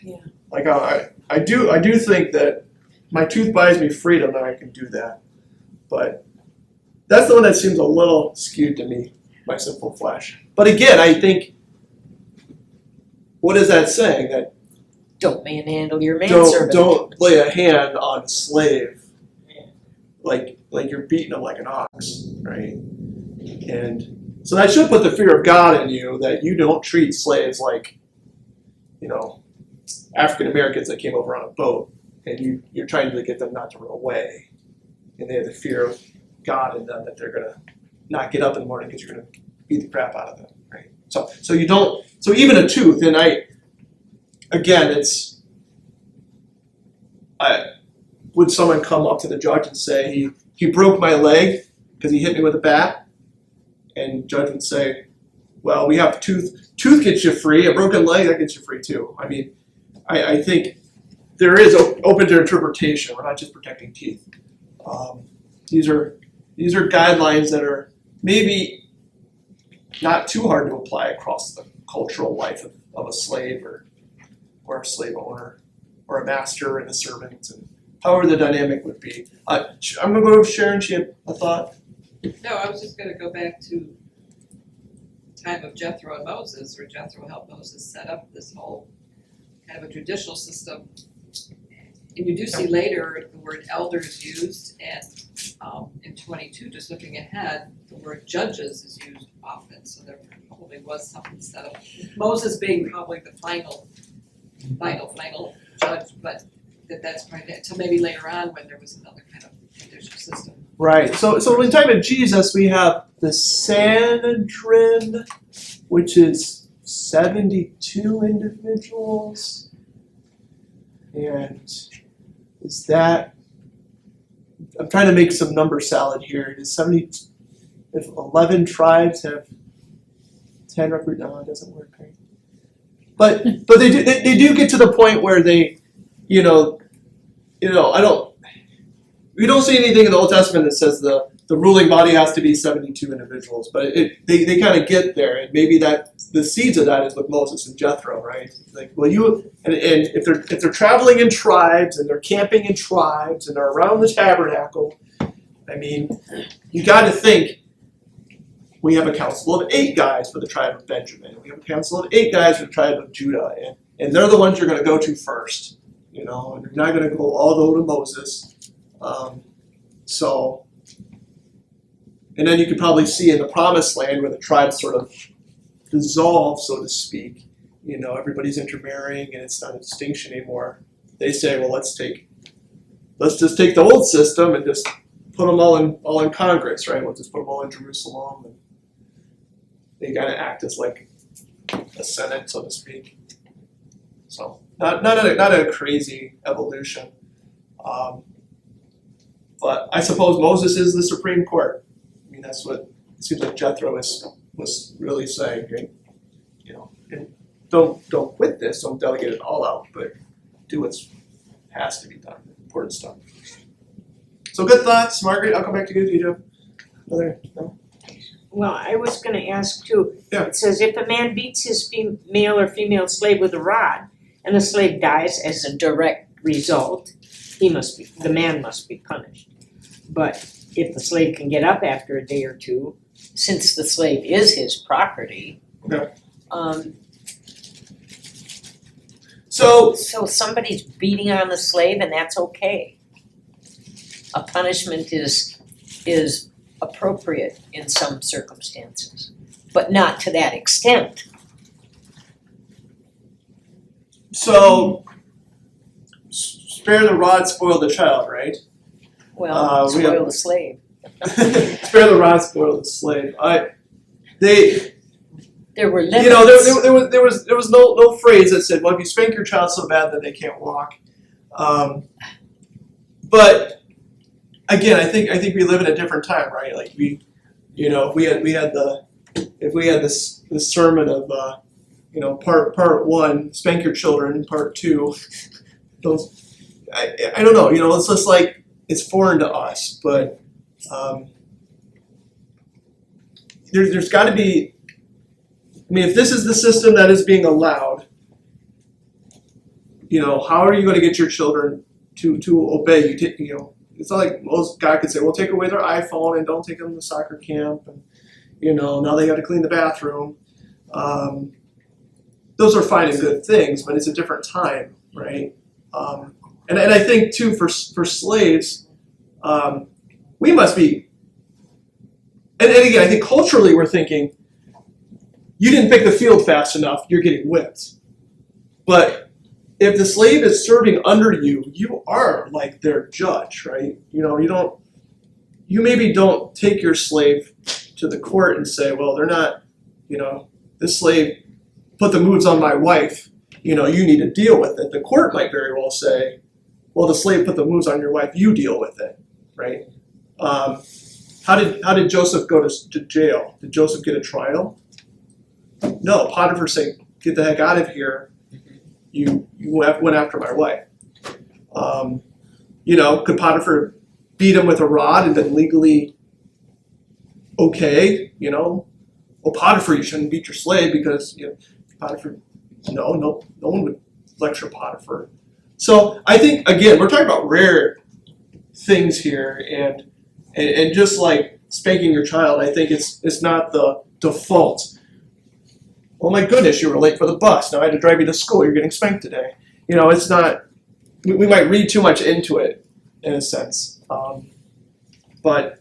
Yeah. Like I do think that my tooth buys me freedom that I can do that, but that's the one that seems a little skewed to me, my simple flesh. But again, I think, what is that saying? That Don't manhandle your manservant. don't lay a hand on a slave, like you're beating him like an ox, right? And so that should put the fear of God in you that you don't treat slaves like, you know, African Americans that came over on a boat, and you're trying to get them not to run away, and they have the fear of God in them that they're gonna not get up in the morning because you're gonna beat the crap out of them, right? So you don't. So even a tooth, and would someone come up to the judge and say he broke my leg because he hit me with a bat, and judge would say, well, we have tooth gets you free, a broken leg that gets you free too. I mean, I think there is open to interpretation. We're not just protecting teeth. These are guidelines that are maybe not too hard to apply across the cultural life of a slave or a slave owner or a master and a servant, and however the dynamic would be. I'm gonna go to Sharon. She had a thought. No, I was just gonna go back to the time of Jethro and Moses, where Jethro helped Moses set up this whole kind of a judicial system. And you do see later the word elders used, and in 22, just looking ahead, the word judges is used often, so there probably was something set up. Moses being probably the final judge, but that's probably it. So maybe later on when there was another kind of judicial system. Right. So in the time of Jesus, we have the Sanhedrin, which is 72 individuals, and is that? I'm trying to make some number salad here. It is 70. If 11 tribes have 10 records, no, it doesn't work, right? But they do get to the point where they, we don't see anything in the Old Testament that says the ruling body has to be 72 individuals, but they kind of get there, and maybe that the seeds of that is with Moses and Jethro, right? Like, well, and if they're traveling in tribes and they're camping in tribes and they're around the tabernacle, I mean, you got to think. We have a council of 8 guys for the tribe of Benjamin. We have a council of 8 guys for the tribe of Judah, and they're the ones you're going to go to first, and you're not going to go all the way to Moses. And then you could probably see in the Promised Land where the tribes sort of dissolve, so to speak. Everybody's intermarrying, and it's not a distinction anymore. They say, well, let's just take the old system and just put them all in Congress, right? We'll just put them all in Jerusalem, and they kind of act as like a Senate, so to speak. So not a crazy evolution, but I suppose Moses is the Supreme Court. I mean, that's what it seems like Jethro was really saying. Right? And don't quit this, don't delegate it all out, but do what has to be done, important stuff. So good thoughts, Margaret. I'll come back to you. Do you have another? No? Well, I was gonna ask too. Yeah. It says if a man beats his male or female slave with a rod, and the slave dies as a direct result, the man must be punished. But if the slave can get up after a day or two, since the slave is his property. Okay. Um, So, so somebody's beating on the slave and that's okay. A punishment is appropriate in some circumstances, but not to that extent. spare the rod, spoil the child, right? Well, we have- spoil the slave. Spare the rod, spoil the slave. There were limits. You know, there was no phrase that said, well, if you spank your child so bad that they can't walk. But again, I think we live in a different time, right? Like if we had this sermon of part one, spank your children, part two, I don't know, it's just like it's foreign to us, but there's got to be. I mean, if this is the system that is being allowed, how are you going to get your children to obey you? It's not like most God could say, well, take away their iPhone and don't take them to soccer camp, and now they got to clean the bathroom. Those are fine and good things, but it's a different time, right? And I think too for slaves, we must be, and again, I think culturally we're thinking, you didn't pick the field fast enough, you're getting whipped. But if the slave is serving under you, you are like their judge, right? You maybe don't take your slave to the court and say, well, they're not, this slave put the moves on my wife, you need to deal with it. The court might very well say, well, the slave put the moves on your wife, you deal with it, right? How did Joseph go to jail? Did Joseph get a trial? No, Potiphar said, get the heck out of here. You went after my wife. Could Potiphar beat him with a rod and then legally okay? Well, Potiphar, you shouldn't beat your slave because Potiphar. No one would lecture Potiphar. So I think again we're talking about rare things here, and just like spanking your child, I think it's not the default. Oh my goodness, you were late for the bus. Now I had to drive you to school. You're getting spanked today. It's not. We might read too much into it, in a sense. But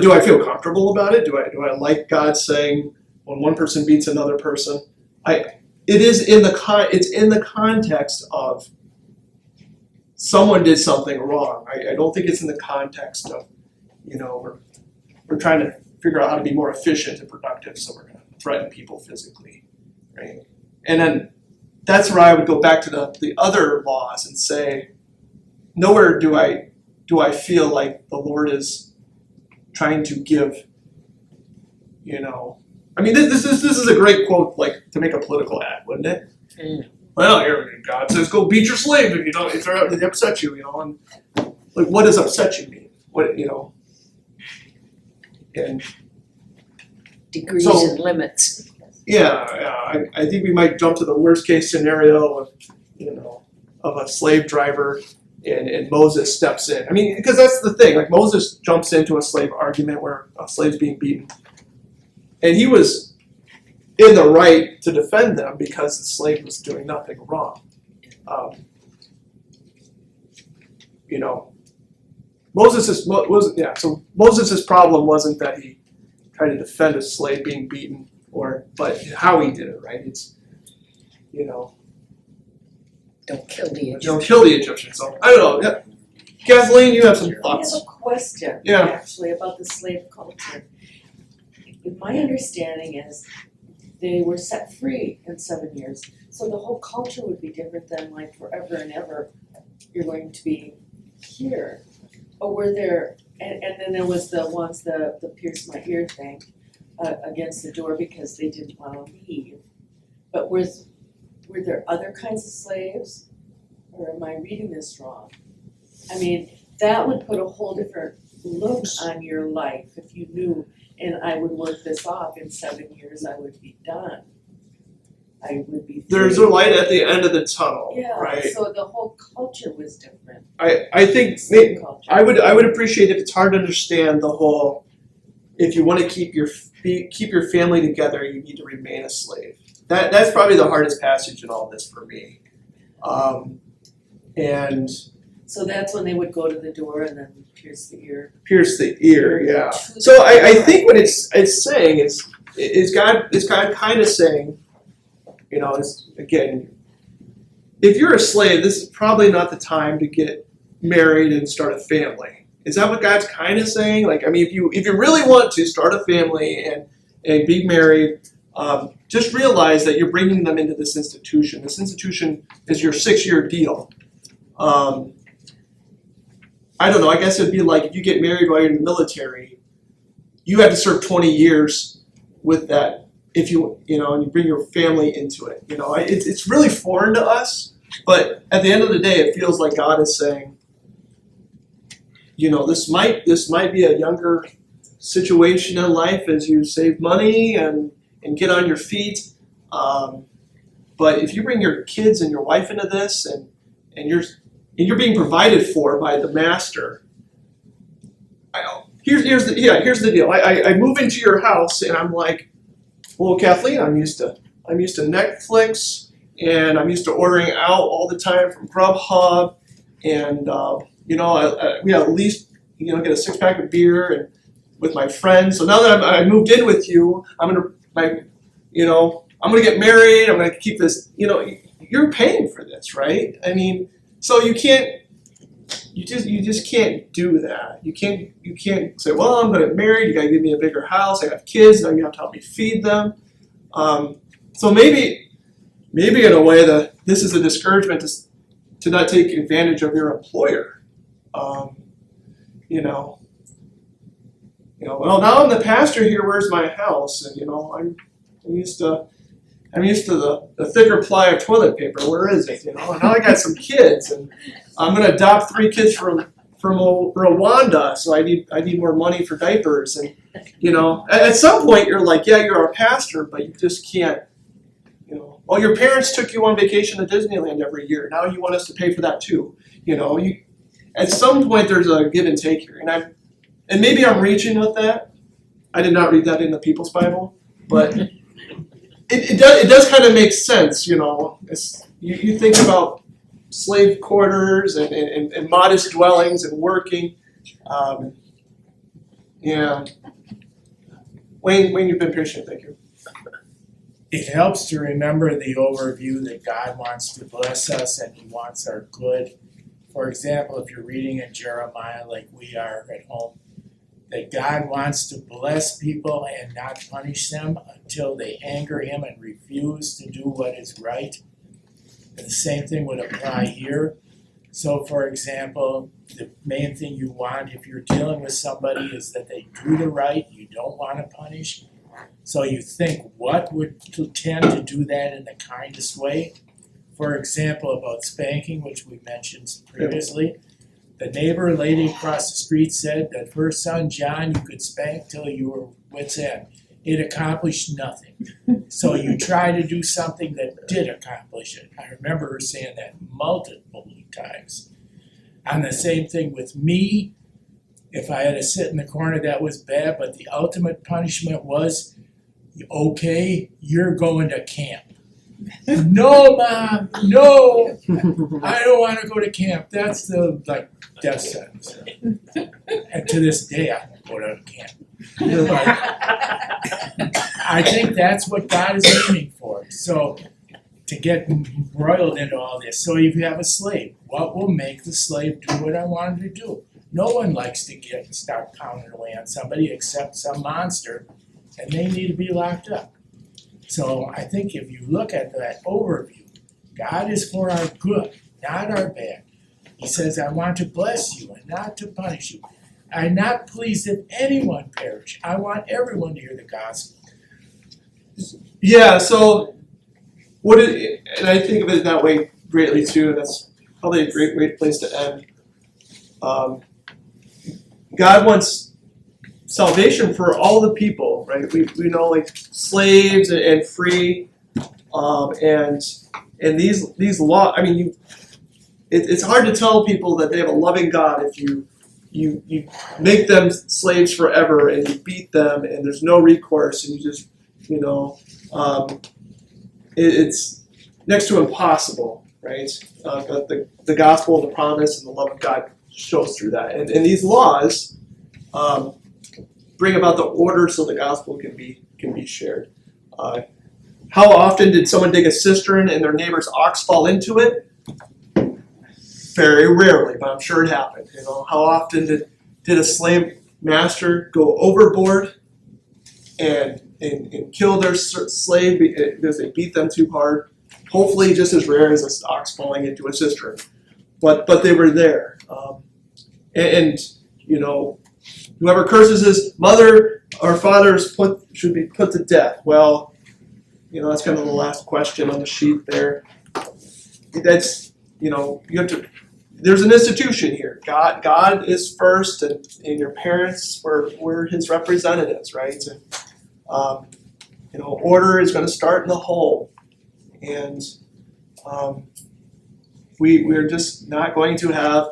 do I feel comfortable about it? Do I like God saying when one person beats another person? It's in the context of someone did something wrong. I don't think it's in the context of we're trying to figure out how to be more efficient and productive, so we're going to threaten people physically, right? And then that's where I would go back to the other laws and say, nowhere do I feel like the Lord is trying to give, I mean, this is a great quote, like to make a political ad, wouldn't it? Mm. Well, here God says, go beat your slave if they upset you, and like, what does upset you mean? What and Degrees So- and limits. I think we might jump to the worst case scenario of a slave driver and Moses steps in. I mean, because that's the thing, like Moses jumps into a slave argument where a slave's being beaten. And he was in the right to defend them because the slave was doing nothing wrong. So Moses' problem wasn't that he tried to defend a slave being beaten, but how he did it, right? It's, Don't kill the don't kill the Egyptians. So I don't know. Yeah. Kathleen, you have some I have thoughts. a question, Yeah. actually, about the slave culture. My understanding is they were set free in 7 years, so the whole culture would be different than like forever and ever you're going to be here. Or were there, and then there was the ones, the pierce my ear thing against the door because they didn't want to leave. But were there other kinds of slaves? Or am I reading this wrong? I mean, that would put a whole different look on your life if you knew, and I would work this off in 7 years, I would be done. I would be There's a free. light at the end of the tunnel, Yeah, right? so the whole culture was different. I think Slave culture. I would appreciate if it's hard to understand the whole, if you want to keep your family together, you need to remain a slave. That's probably the hardest passage in all this for me. And So that's when they would go to the door and then pierce the ear. pierce the ear, yeah. So I think what it's saying is God kind of saying, you know, again, if you're a slave, this is probably not the time to get married and start a family. Is that what God's kind of saying? Like, I mean, if you really want to start a family and be married, just realize that you're bringing them into this institution. This institution is your 6-year deal. I don't know, I guess it'd be like if you get married while you're in the military, you have to serve 20 years with that if you know, and you bring your family into it. You know, it's really foreign to us, but at the end of the day, it feels like God is saying, you know, this might be a younger situation in life as you save money and get on your feet. But if you bring your kids and your wife into this and you're being provided for by the master. Here's the deal. I move into your house and I'm like, well, Kathleen, I'm used to Netflix and I'm used to ordering out all the time from Grubhub, and we at least get a 6-pack of beer and with my friends. So now that I moved in with you, I'm gonna get married. I'm gonna keep this. You're paying for this, right? I mean. So you just can't do that. You can't say, well, I'm gonna get married, you gotta give me a bigger house, I have kids, now you have to help me feed them. So maybe in a way this is a discouragement to not take advantage of your employer. Well, now I'm the pastor here, where's my house? And I'm used to the thicker ply of toilet paper. Where is it? And now I got some kids, and I'm gonna adopt 3 kids from Rwanda. So I need more money for diapers. And at some point you're like, yeah, you're a pastor, but you just can't. Well, your parents took you on vacation to Disneyland every year. Now you want us to pay for that too. At some point there's a give and take here, and maybe I'm reaching with that. I did not read that in the People's Bible, but. It does kind of make sense, you think about slave quarters and modest dwellings and working. Wayne, you've been patient, thank you. It helps to remember the overview that God wants to bless us and He wants our good. For example, if you're reading in Jeremiah like we are at home, that God wants to bless people and not punish them until they anger Him and refuse to do what is right. And the same thing would apply here. So, for example, the main thing you want if you're dealing with somebody is that they do the right, you don't want to punish. So you think, what would tend to do that in the kindest way? For example, about spanking, which we mentioned previously. The neighbor lady across the street said that her son John you could spank till you were wit's end. It accomplished nothing. So you try to do something that did accomplish it. I remember her saying that multiple times. And the same thing with me. If I had to sit in the corner, that was bad, but the ultimate punishment was, okay, you're going to camp. No, Mom, no, I don't want to go to camp. That's the death sentence. And to this day, I don't go to camp. But I think that's what God is aiming for. So to get embroiled into all this. So if you have a slave, what will make the slave do what I want him to do? No one likes to start pounding away on somebody except some monster, and they need to be locked up. So I think if you look at that overview, God is for our good, not our bad. He says, I want to bless you and not to punish you. I'm not pleased if anyone perish. I want everyone to hear the gospel. Yeah, so and I think of it that way greatly too. That's probably a great place to end. God wants salvation for all the people, right? We know like slaves and free, and these law. I mean, it's hard to tell people that they have a loving God if you you make them slaves forever, and you beat them, and there's no recourse, and you just, it's next to impossible, right? But the gospel of the promise and the love of God shows through that, and these laws bring about the order so the gospel can be shared. How often did someone dig a cistern and their neighbor's ox fall into it? Very rarely, but I'm sure it happened. How often did a slave master go overboard and kill their slave because they beat them too hard? Hopefully, just as rare as an ox falling into a cistern, but they were there. And whoever curses his mother or father should be put to death. Well, that's kind of the last question on the sheet there. That's you have to. There's an institution here. God is first, and your parents were his representatives, right? And, order is going to start in the home, and we're just not going to have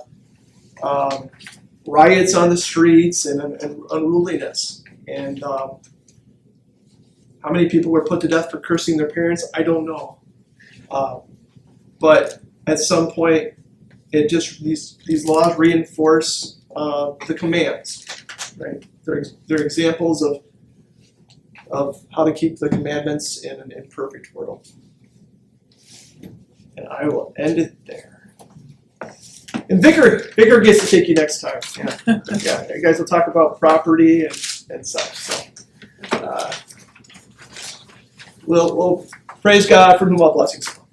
riots on the streets and unruliness. And how many people were put to death for cursing their parents? I don't know. But at some point, it just these laws reinforce the commands, right? They're examples of how to keep the commandments in an imperfect world. And I will end it there. And Vicar gets to take you next time. Yeah, you guys will talk about property and such. So we'll praise God from whom all blessings flow.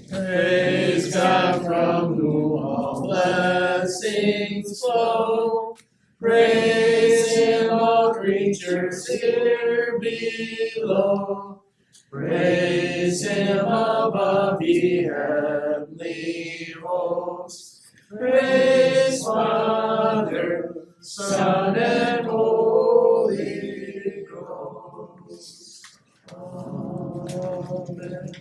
Praise God from whom all blessings flow. Praise Him, all creatures here below. Praise Him above, ye heavenly hosts. Praise Father, Son, and Holy Ghost. Amen.